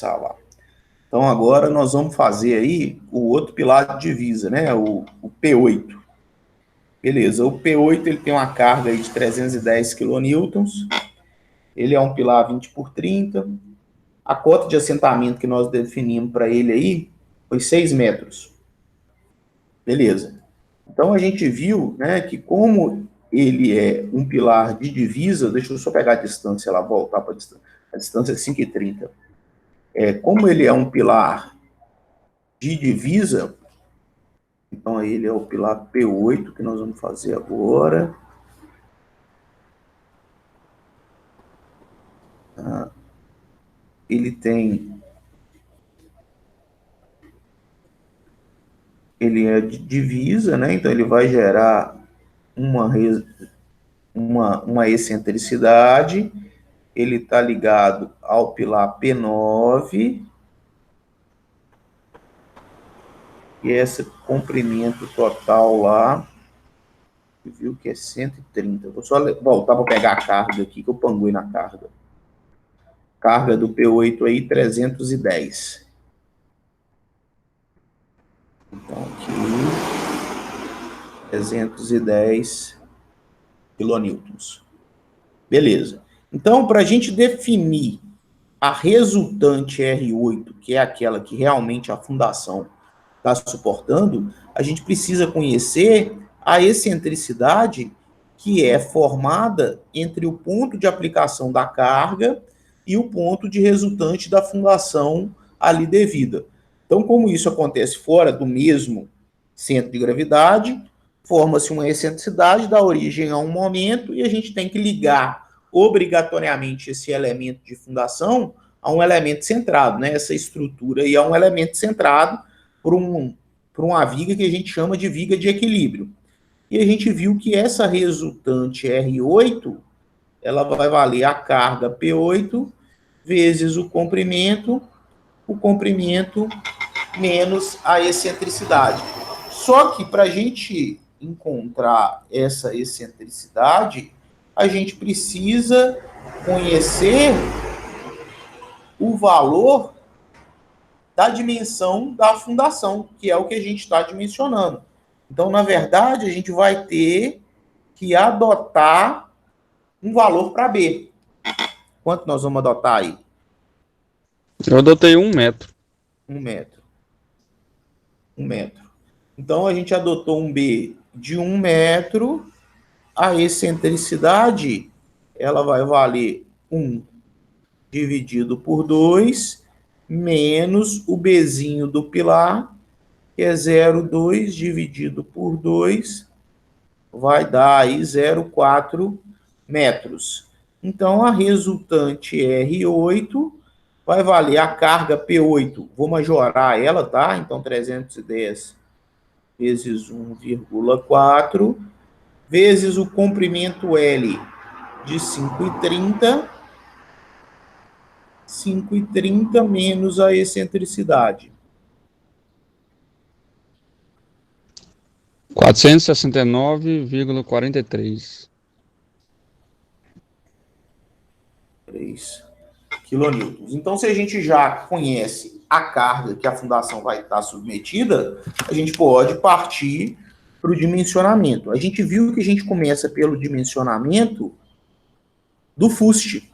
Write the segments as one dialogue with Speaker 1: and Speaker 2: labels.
Speaker 1: Lá. Então, agora nós vamos fazer aí o outro pilar de divisa, né? O P8. Beleza, o P8 ele tem uma carga aí de 310 quilonewtons. Ele é um pilar 20 por 30. A cota de assentamento que nós definimos para ele aí foi 6 metros. Beleza. Então, a gente viu, né, que como ele é um pilar de divisa, deixa eu só pegar a distância lá, voltar para a distância é 5,30. Como ele é um pilar de divisa, então ele é o pilar P8 que nós vamos fazer agora. Ele é de divisa, né? Então ele vai gerar uma excentricidade. Ele está ligado ao pilar P9. E esse comprimento total lá, viu que é 130. Vou só voltar para pegar a carga aqui, que eu panguei na carga. Carga do P8 aí, 310. Então, aqui, 310 quilonewtons. Beleza. Então, para a gente definir a resultante R8, que é aquela que realmente a fundação está suportando, a gente precisa conhecer a excentricidade que é formada entre o ponto de aplicação da carga e o ponto de resultante da fundação ali devida. Então, como isso acontece fora do mesmo centro de gravidade, forma-se uma excentricidade, dá origem a um momento, e a gente tem que ligar obrigatoriamente esse elemento de fundação a um elemento centrado, né? Essa estrutura aí é um elemento centrado por uma viga que a gente chama de viga de equilíbrio. E a gente viu que essa resultante R8, ela vai valer a carga P8 vezes o comprimento menos a excentricidade. Só que para a gente encontrar essa excentricidade, a gente precisa conhecer o valor da dimensão da fundação, que é o que a gente está dimensionando. Então, na verdade, a gente vai ter que adotar um valor para B. Quanto nós vamos adotar aí?
Speaker 2: Eu adotei 1 metro.
Speaker 1: 1 metro. 1 metro. Então, a gente adotou um B de 1 metro. A excentricidade, ela vai valer 1 dividido por 2, menos o Bzinho do pilar, que é 0,2 dividido por 2, vai dar aí 0,4 metros. Então, a resultante R8 vai valer a carga P8. Vou majorar ela, tá? Então, 310 vezes 1,4, vezes o comprimento L de 5,30, 5,30 menos a excentricidade.
Speaker 2: 469,43.
Speaker 1: 3 quilonewtons. Então, se a gente já conhece a carga que a fundação vai estar submetida, a gente pode partir para o dimensionamento. A gente viu que a gente começa pelo dimensionamento do fuste.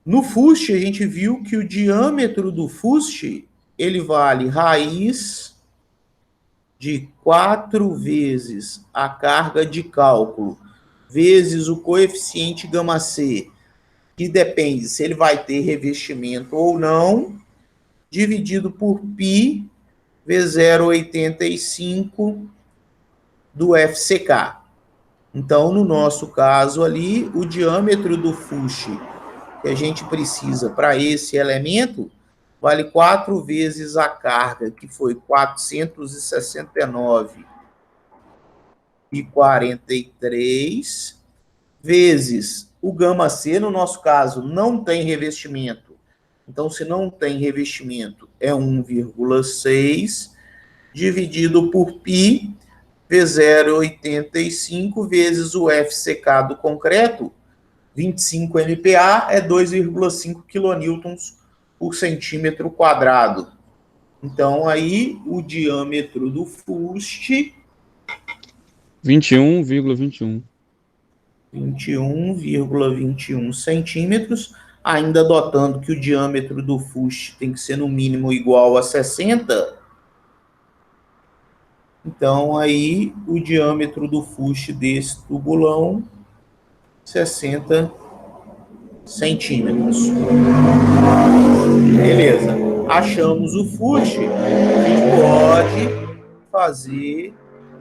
Speaker 1: No fuste, a gente viu que o diâmetro do fuste, ele vale raiz de 4 vezes a carga de cálculo, vezes o coeficiente γc, que depende se ele vai ter revestimento ou não, dividido por π vezes 0,85 do FCK. Então, no nosso caso ali, o diâmetro do fuste que a gente precisa para esse elemento vale 4 vezes a carga, que foi 469,43, vezes o γc, no nosso caso, não tem revestimento. Então, se não tem revestimento, é 1,6, dividido por π, vezes 0,85, vezes o FCK do concreto, 25 MPa, é 2,5 kN por centímetro quadrado. Então, aí, o diâmetro do fuste...
Speaker 2: 21,21.
Speaker 1: 21,21 centímetros, ainda adotando que o diâmetro do fuste tem que ser no mínimo igual a 60. Então, aí, o diâmetro do fuste desse tubulão, 60 centímetros. Beleza. Achamos o fuste, a gente pode fazer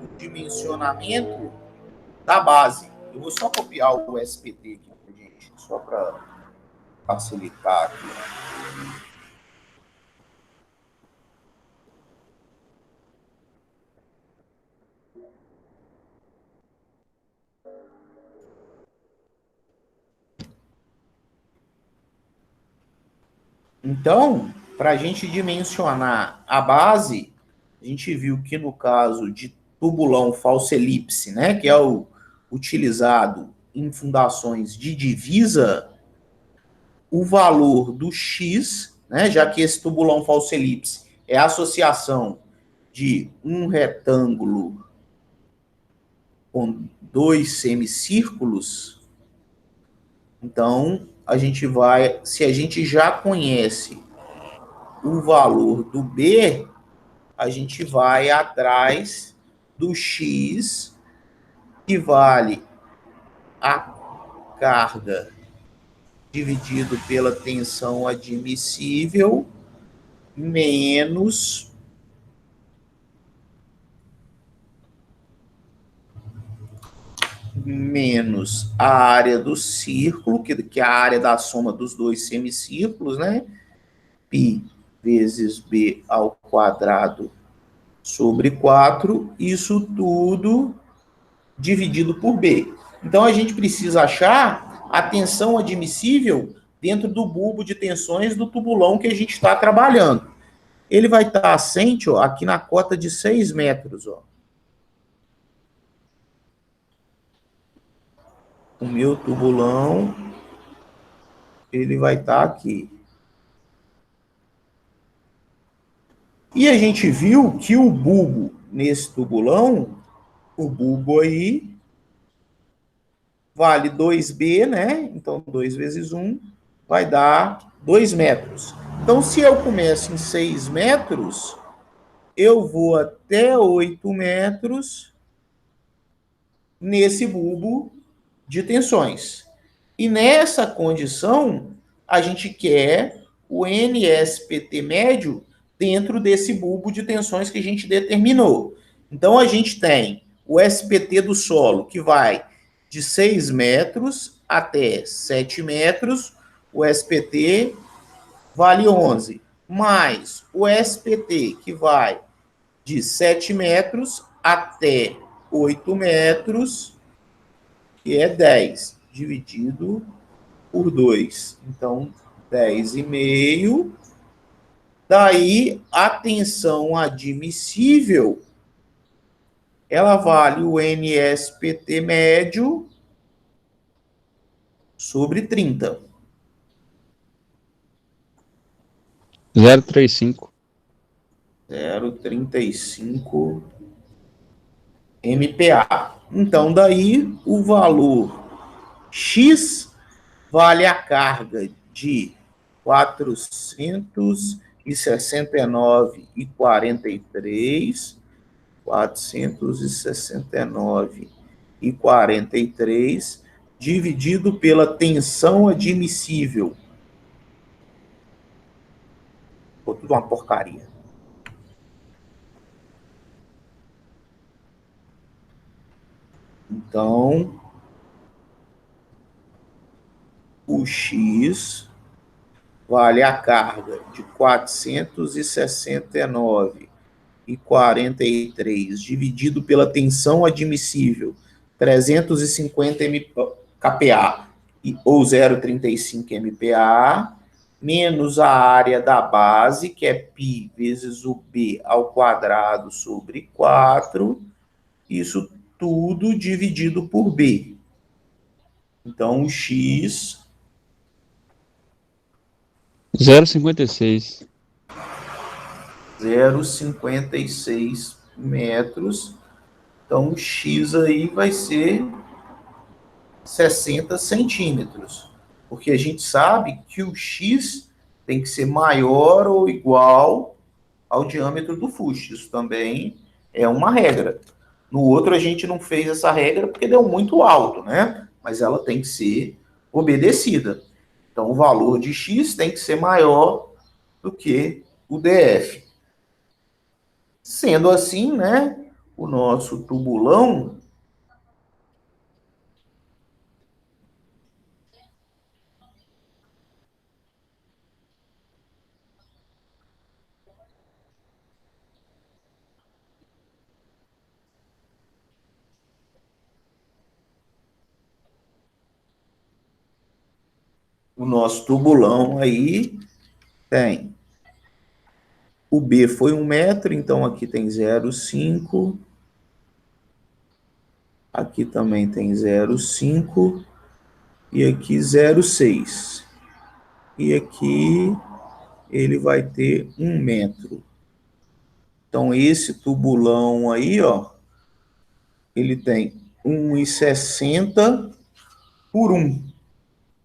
Speaker 1: o dimensionamento da base. Eu vou só copiar o SPT aqui, gente, só para facilitar aqui. Então, para a gente dimensionar a base, a gente viu que no caso de tubulão falsa elipse, né, que é o utilizado em fundações de divisa, o valor do X, né, já que esse tubulão falsa elipse é a associação de um retângulo com dois semicírculos, então a gente vai, se a gente já conhece o valor do B, a gente vai atrás do X, que vale a carga dividido pela tensão admissível, menos a área do círculo, que é a área da soma dos dois semicírculos, né? Π vezes B ao quadrado sobre 4, isso tudo dividido por B. Então, a gente precisa achar a tensão admissível dentro do bulbo de tensões do tubulão que a gente está trabalhando. Ele vai estar assente, ó, aqui na cota de 6 metros. Ó. O meu tubulão, ele vai estar aqui. E a gente viu que o bulbo nesse tubulão, o bulbo aí, vale 2B, né? Então, 2 vezes 1 vai dar 2 metros. Então, se eu começo em 6 metros, eu vou até 8 metros nesse bulbo de tensões. E nessa condição, a gente quer o NSPT médio dentro desse bulbo de tensões que a gente determinou. Então, a gente tem o SPT do solo, que vai de 6 metros até 7 metros, o SPT vale 11, mais o SPT, que vai de 7 metros até 8 metros, que é 10, dividido por 2. Então, 10,5. Daí, a tensão admissível, ela vale o NSPT médio sobre 30.
Speaker 2: 0,35.
Speaker 1: 0,35 MPa. Então, daí, o valor X vale a carga de 469,43, 469,43, dividido pela tensão admissível. Pô, tudo uma porcaria. Então, o X vale a carga de 469,43 dividido pela tensão admissível, 350 kPa, ou 0,35 MPa, menos a área da base, que é π vezes o B ao quadrado sobre 4, isso tudo dividido por B. Então, o X
Speaker 2: 0,56.
Speaker 1: 0,56 metros. Então, o X aí vai ser 60 centímetros. Porque a gente sabe que o X tem que ser maior ou igual ao diâmetro do fuste. Isso também é uma regra. No outro, a gente não fez essa regra porque deu muito alto, né? Mas ela tem que ser obedecida. Então, o valor de X tem que ser maior do que o DF. Sendo assim, né, o nosso tubulão, aí tem o B foi 1 metro, então aqui tem 0,5. Aqui também tem 0,5. E aqui 0,6. E aqui ele vai ter 1 metro. Então esse tubulão aí, ó, ele tem 1,60 por 1.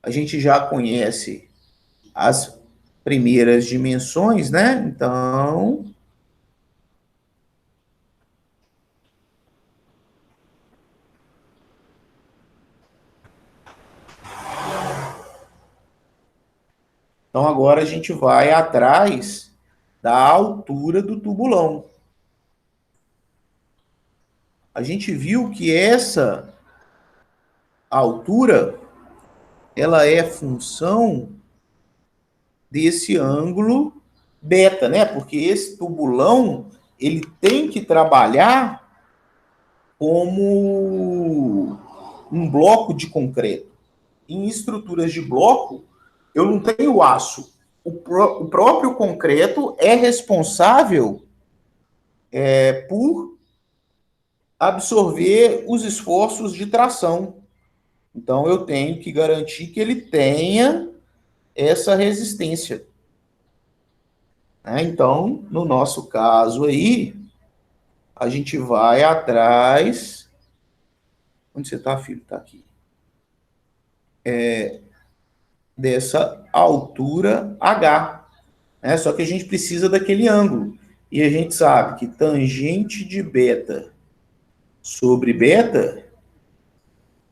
Speaker 1: A gente já conhece as primeiras dimensões, né? Então agora a gente vai atrás da altura do tubulão. A gente viu que essa altura ela é função desse ângulo beta, né? Porque esse tubulão ele tem que trabalhar como um bloco de concreto. Em estruturas de bloco, eu não tenho aço. O próprio concreto é responsável por absorver os esforços de tração. Então, eu tenho que garantir que ele tenha essa resistência. Então, no nosso caso aí, a gente vai atrás. Onde você está, filho? Está aqui. Dessa altura H. Só que a gente precisa daquele ângulo. E a gente sabe que tangente de beta sobre beta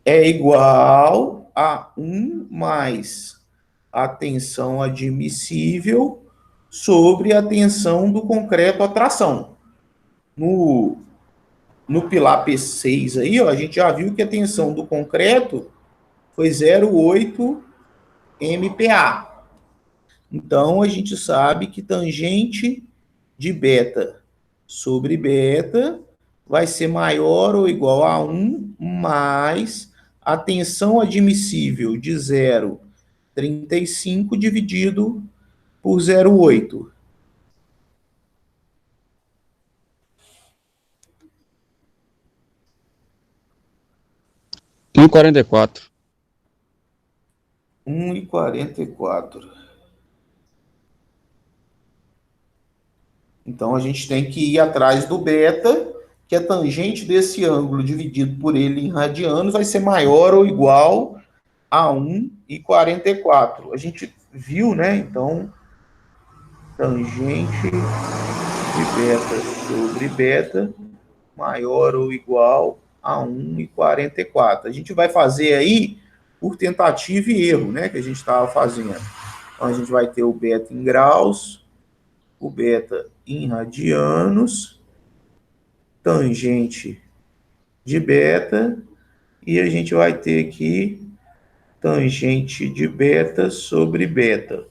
Speaker 1: é igual a 1 mais a tensão admissível sobre a tensão do concreto à tração. No pilar P6 aí, ó, a gente já viu que a tensão do concreto foi 0,8 MPa. Então, a gente sabe que tangente de beta sobre beta vai ser maior ou igual a 1 mais a tensão admissível de 0,35 dividido por 0,8.
Speaker 2: 1,44.
Speaker 1: 1,44. Então, a gente tem que ir atrás do beta, que a tangente desse ângulo dividido por ele em radianos vai ser maior ou igual a 1,44. A gente viu, né? Então, tangente de beta sobre beta maior ou igual a 1,44. A gente vai fazer aí por tentativa e erro, né? Que a gente estava fazendo. Então, a gente vai ter o beta em graus, o beta em radianos, tangente de beta, e a gente vai ter aqui tangente de beta sobre beta.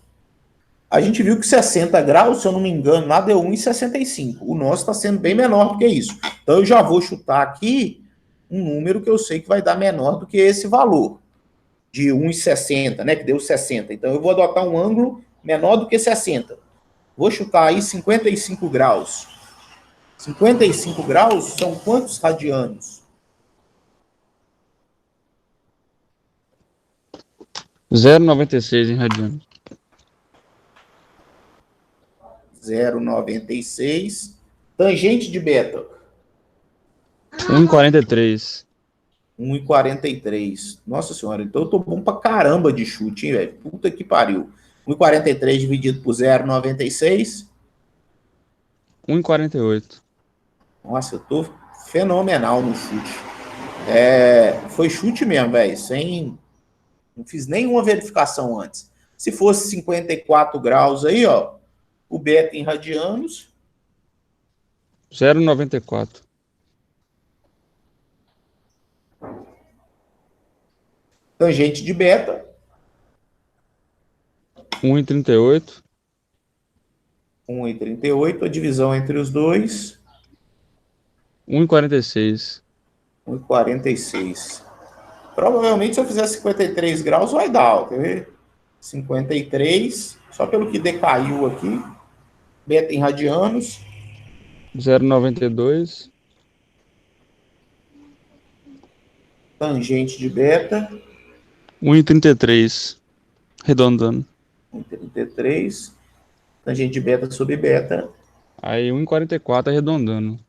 Speaker 1: A gente viu que 60 graus, se eu não me engano, lá deu 1,65. O nosso está sendo bem menor do que isso. Então, eu já vou chutar aqui um número que eu sei que vai dar menor do que esse valor, de 1,60, né, que deu 60. Então, eu vou adotar um ângulo menor do que 60. Vou chutar aí 55 graus. 55 graus são quantos radianos?
Speaker 2: 0,96 em radianos.
Speaker 1: 0,96. Tangente de beta.
Speaker 2: 1,43.
Speaker 1: 1,43. Nossa senhora, então eu tô bom pra caramba de chute, hein, velho? Puta que pariu. 1,43 dividido por 0,96.
Speaker 2: 1,48.
Speaker 1: Nossa, eu tô fenomenal no chute. Foi chute mesmo, velho. Não fiz nenhuma verificação antes. Se fosse 54 graus aí, ó, o beta em radianos,
Speaker 2: 0,94.
Speaker 1: tangente de beta,
Speaker 2: 1,38.
Speaker 1: 1,38, a divisão entre os dois,
Speaker 2: 1,46.
Speaker 1: 1,46. Provavelmente, se eu fizer 53 graus, vai dar, ó, quer ver? 53, só pelo que decaiu aqui, beta em radianos,
Speaker 2: 0,92.
Speaker 1: tangente de beta,
Speaker 2: 1,33. Arredondando.
Speaker 1: 1,33, tangente de beta sobre beta,
Speaker 2: Aí 1,44 arredondando.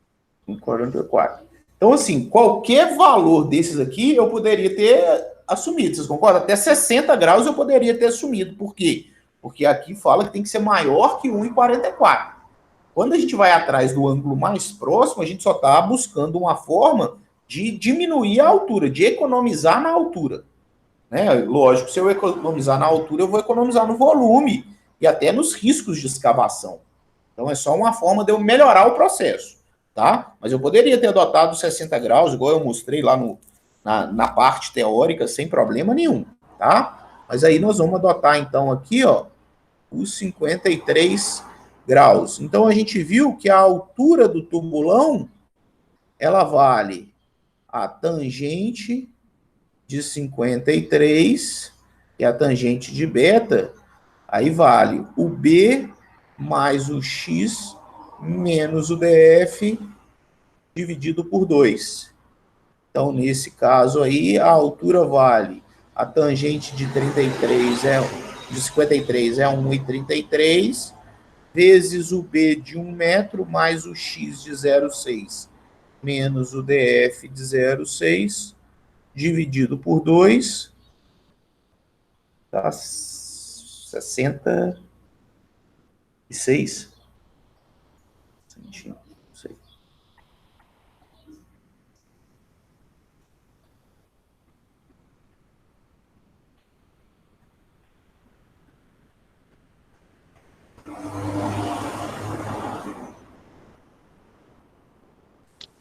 Speaker 1: 1,44. Então, assim, qualquer valor desses aqui eu poderia ter assumido, vocês concordam? Até 60 graus eu poderia ter assumido. Por quê? Porque aqui fala que tem que ser maior que 1,44. Quando a gente vai atrás do ângulo mais próximo, a gente só está buscando uma forma de diminuir a altura, de economizar na altura. Né? Lógico, se eu economizar na altura, eu vou economizar no volume e até nos riscos de escavação. Então é só uma forma de eu melhorar o processo, tá? Mas eu poderia ter adotado 60 graus, igual eu mostrei lá na parte teórica, sem problema nenhum, tá? Mas aí nós vamos adotar então aqui, ó, os 53 graus. Então a gente viu que a altura do tubulão, ela vale a tangente de 53 e a tangente de beta, aí vale o B mais o X menos o DF dividido por 2. Então, nesse caso aí, a altura vale a tangente de 33 de 53 é 1,33 vezes o B de 1 metro mais o X de 0,6 menos o DF de 0,6 dividido por 2 dá 66 centímetros.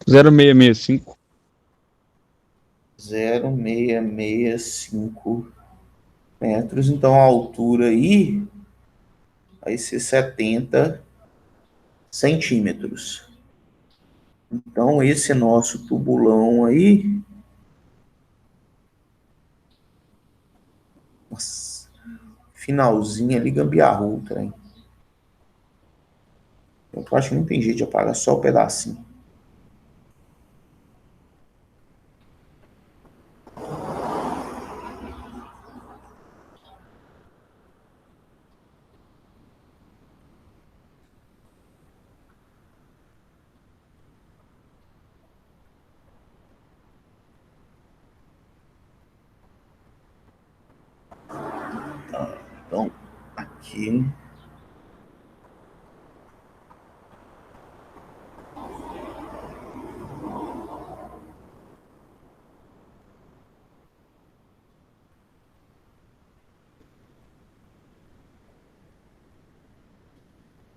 Speaker 2: 0,665.
Speaker 1: 0,665 metros. Então a altura aí vai ser 70 centímetros. Então esse nosso tubulão aí. Nossa, finalzinho ali gambiarrou o trem. Eu acho que não tem jeito de apagar só o pedacinho. Então, aqui.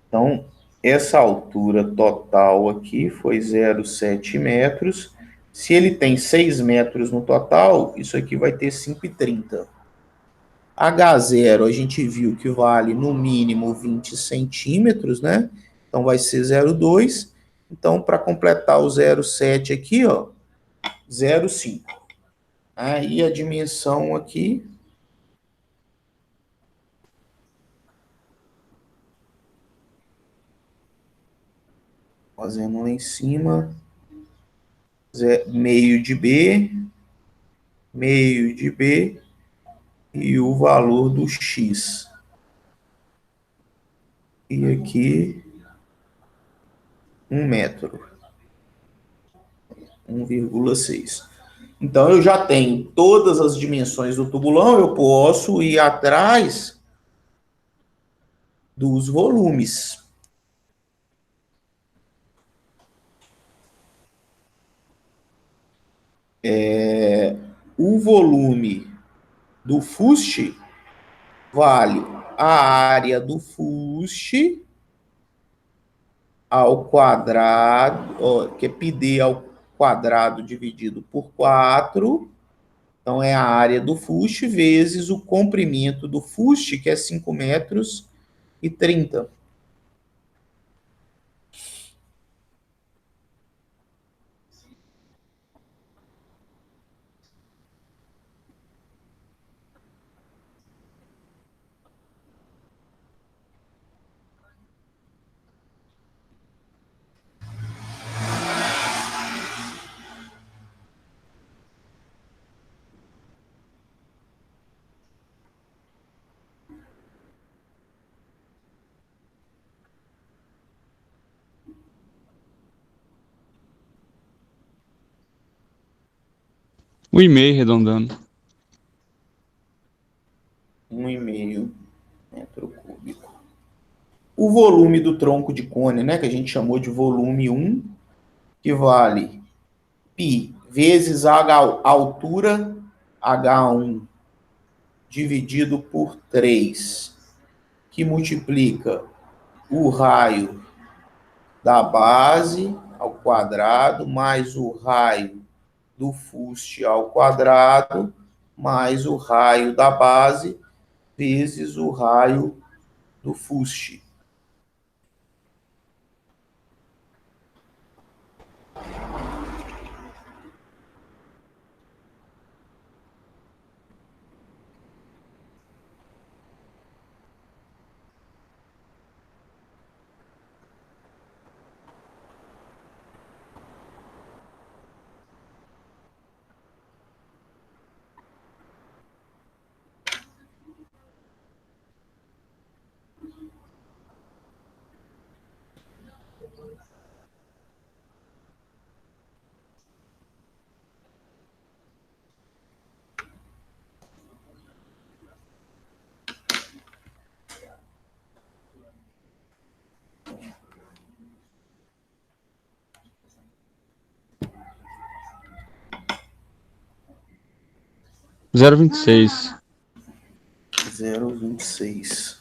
Speaker 1: Então, essa altura total aqui foi 0,7 metros. Se ele tem 6 metros no total, isso aqui vai ter 5,30. H0 a gente viu que vale no mínimo 20 centímetros, né? Então vai ser 0,2. Então, para completar o 0,7 aqui, ó, 0,5. Aí a dimensão aqui. Fazendo lá em cima. Meio de B. Meio de B. E o valor do X. E aqui 1 metro. 1,6. Então, eu já tenho todas as dimensões do tubulão, eu posso ir atrás dos volumes. O volume do fuste vale a área do fuste ao quadrado, que é πd ao quadrado dividido por 4. Então, é a área do fuste vezes o comprimento do fuste, que é 5 metros e 30.
Speaker 2: Um e meio arredondando.
Speaker 1: 1,5 metro cúbico. O volume do tronco de cone, né, que a gente chamou de volume 1, que vale π vezes a altura H1 dividido por 3, que multiplica o raio da base ao quadrado mais o raio do fuste ao quadrado mais o raio da base vezes o raio do fuste.
Speaker 2: Zero vinte e seis.
Speaker 1: 0,26.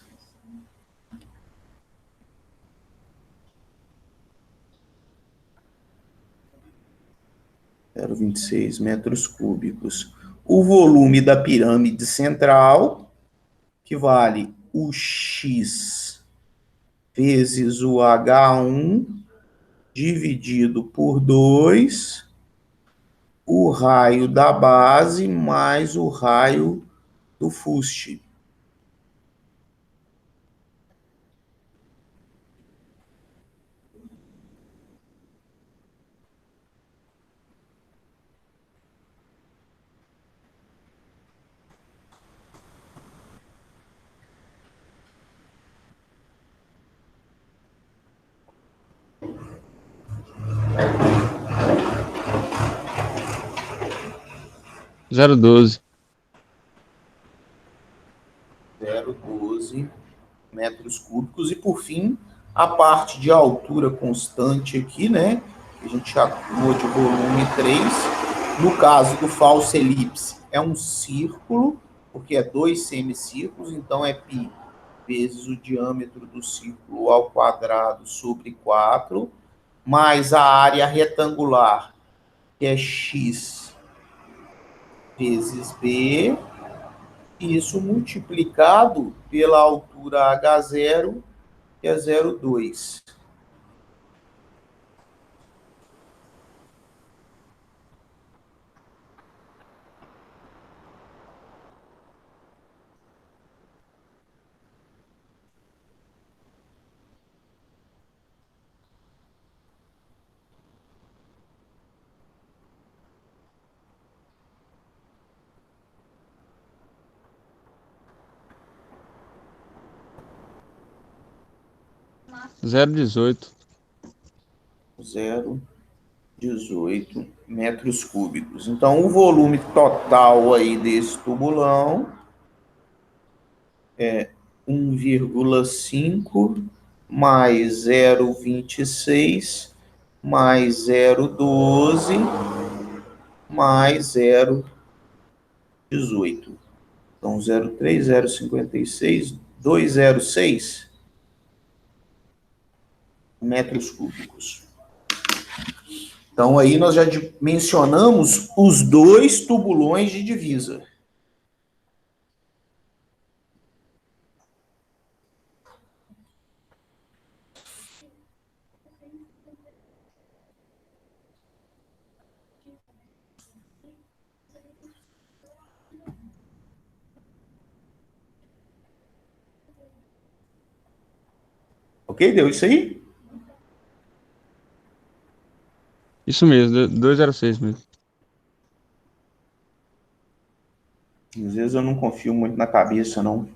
Speaker 1: Zero 0,26 metros cúbicos. O volume da pirâmide central, que vale o X vezes o H1 dividido por 2, o raio da base mais o raio do fuste.
Speaker 2: Zero doze.
Speaker 1: 0,12 metros cúbicos. E, por fim, a parte de altura constante aqui, né? Que a gente chamou de volume 3. No caso do falso elipse, é um círculo, porque é 2 semicírculos, então é π vezes o diâmetro do círculo ao quadrado sobre 4, mais a área retangular, que é x vezes b, isso multiplicado pela altura H0, que é 0,2.
Speaker 2: Zero dezoito.
Speaker 1: 0,18 metros cúbicos. Então, o volume total aí desse tubulão é 1,5 mais 0,26 mais 0,12 mais 0,18. Então, 0,3, 0,56, 206 metros cúbicos. Então, aí nós já mencionamos os dois tubulões de divisa. Ok? Deu isso aí?
Speaker 2: Isso mesmo, 206 mesmo.
Speaker 1: Às vezes eu não confio muito na cabeça, não.